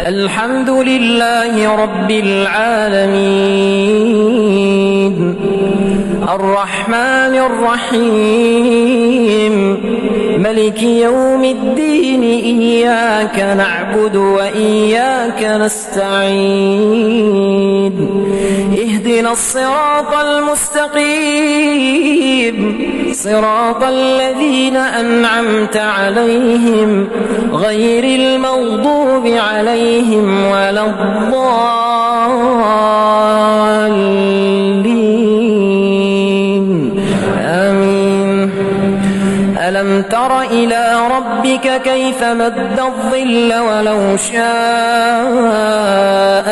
الحمد لله رب العالمين الرحمن الرحيم ملك يوم الدين إياك نعبد وإياك نستعين اهدنا الصراط المستقيم صراط الذين أنعمت عليهم غير المغضوب عليهم ولا الضالين آمين. ألم تر إلى ربك كيف مد الظل ولو شاء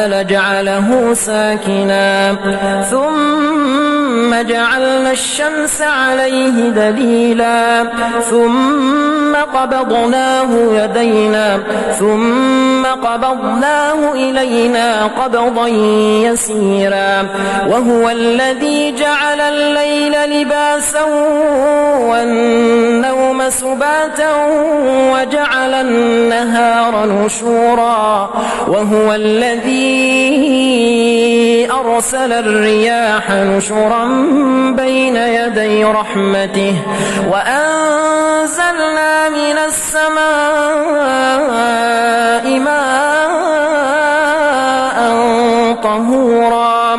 لجعله ساكنا ثم جعلنا الشمس عليه دليلا ثم قبضناه إلينا قبضا يسيرا وهو الذي جعل الليل لباسا والنوم سباتا وجعل النهار نشورا وهو الذي أرسل الرياح نشرا بين يدي رحمته وأنزلنا من السماء ماء طهورا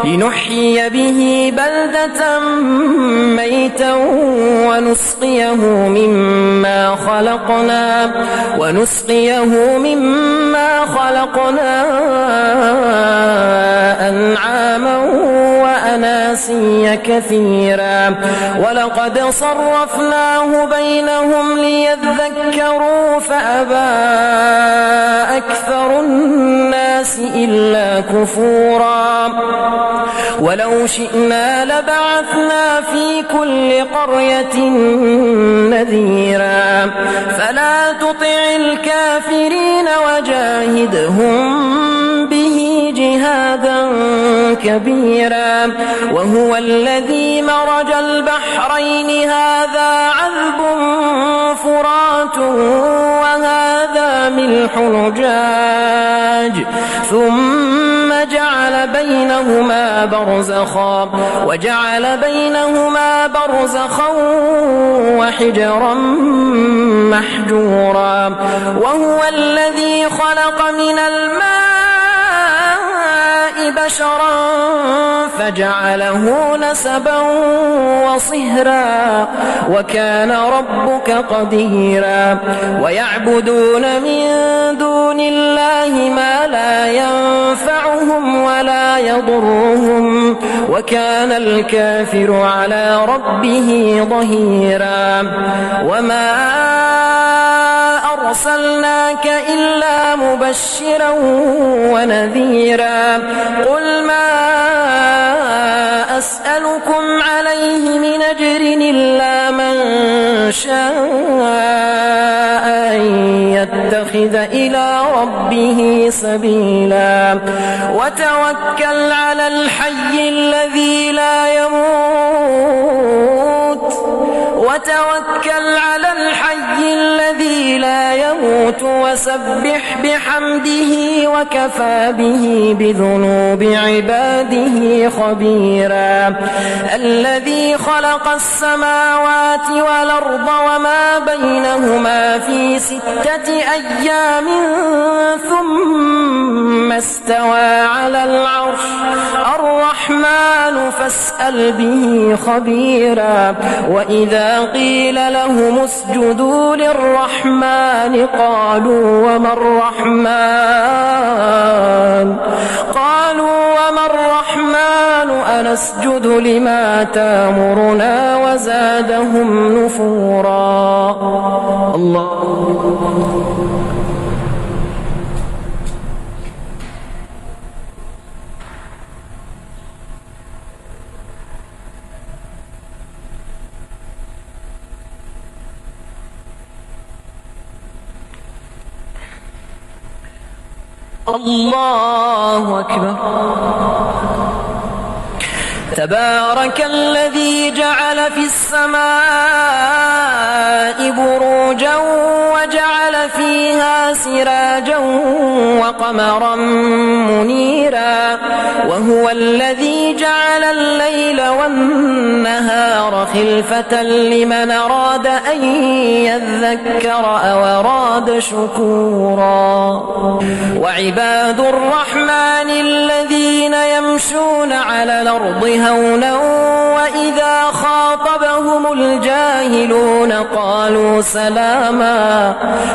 لنحيي به بلدة ميتا ونسقيه مما خلقنا أنعاما وأناسيا كثيرا ولقد صرفناه بينهم ليذكروا فأبى أكثر الناس إلا كفورا ولو شئنا لبعثنا في كل قرية نذيرا فلا تطع الكافرين وجاهدهم به جهادا كبيرا وهو الذي مرج البحرين هذا عذب فرات وهذا ملح نجاج ثم جعل بينهما برزخا وحجرا محجورا وهو الذي خلق من الماء بشرا فجعله نسبا وصهرا وكان ربك قديرا ويعبدون من دون الله ما لا ينفعهم ولا يضرهم وكان الكافر على ربه ظهيرا وما أرسلناك إلا مبشرا ونذيرا قل ما أسألكم عليه من أجر إلا من شاء أن يتخذ إلى ربه سبيلا وتوكل على الحي الذي لا يموت وسبح بحمده وكفى به بذنوب عباده خبيرا الذي خلق السماوات والأرض وما بينهما في 6 أيام ثم استوى على العرش الرحمن فاسأل به خبيرا وإذا قيل لهم اسجدوا للرحمن قالوا وما الرحمن أنسجد لما تأمرنا وزادهم نفورا الله الله أكبر. تبارك الذي جعل في السماء بروجا وجعل فيها فيها سراجا وقمرا منيرا وهو الذي جعل الليل والنهار خلفة لمن أراد أن يذكر أو أراد شكورا وعباد الرحمن الذين يمشون على الأرض هونا وإذا خاطبهم الجاهلون قالوا سلاما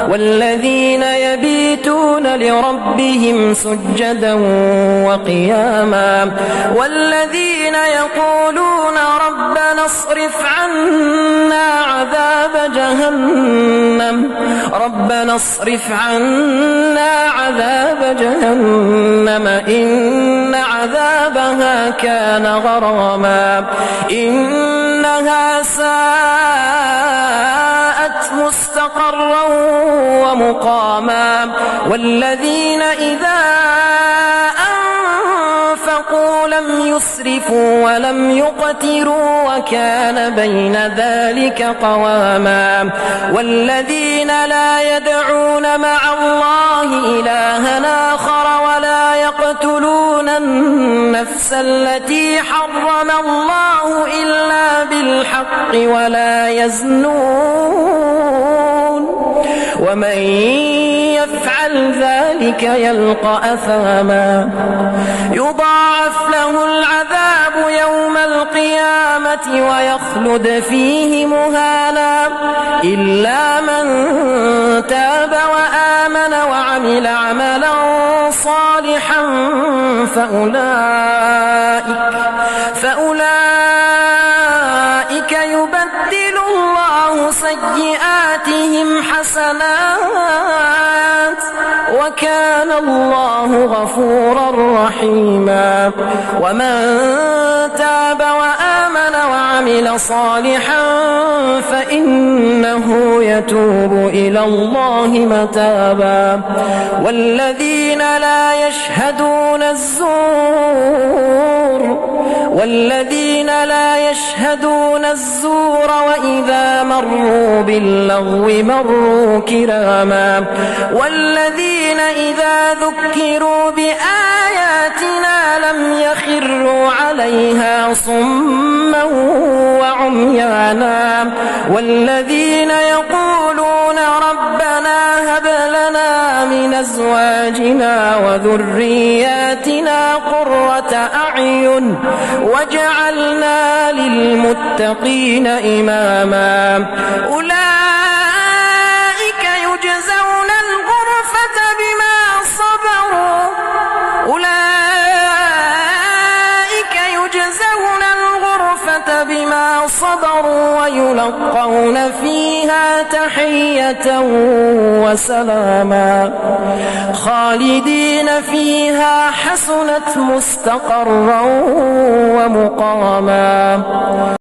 والذين يبيتون لربهم سجدا وقياما والذين يقولون ربنا اصرف عنا عذاب جهنم إن عذابها كان غراما إنها ساءت مستقرا ومقاما والذين إذا أنفقوا لم يسرفوا ولم يقتروا وكان بين ذلك قواما والذين لا يدعون مع الله إلها آخر ولا يقتلون النفس التي حرم الله إلا بالحق ولا يزنون ومن يفعل ذلك يلقى أثاما يضاعف له العذاب يوم القيامة ويخلد فيه مهانا إلا من تاب وآمن وعمل عملا صالحا فأولئك يبدل الله سيئاتهم حسنات وكان الله غفورا رحيما ومن تاب وآمن وعمل صالحا فإنه يتوب إلى الله متابا والذين لا يشهدون الزور وإذا مروا باللغو مروا كراما والذين إذا ذكروا بآياتنا لم يخروا عليها صما وعميانا والذين يقولون ربنا هب لنا من أزواجنا وذرياتنا قرة أعين واجعلنا للمتقين إماما أولئك يجزون الغرفة بما صبروا ويلقون فيها تحية وسلاما خالدين فيها حسنت مستقرا ومقاما.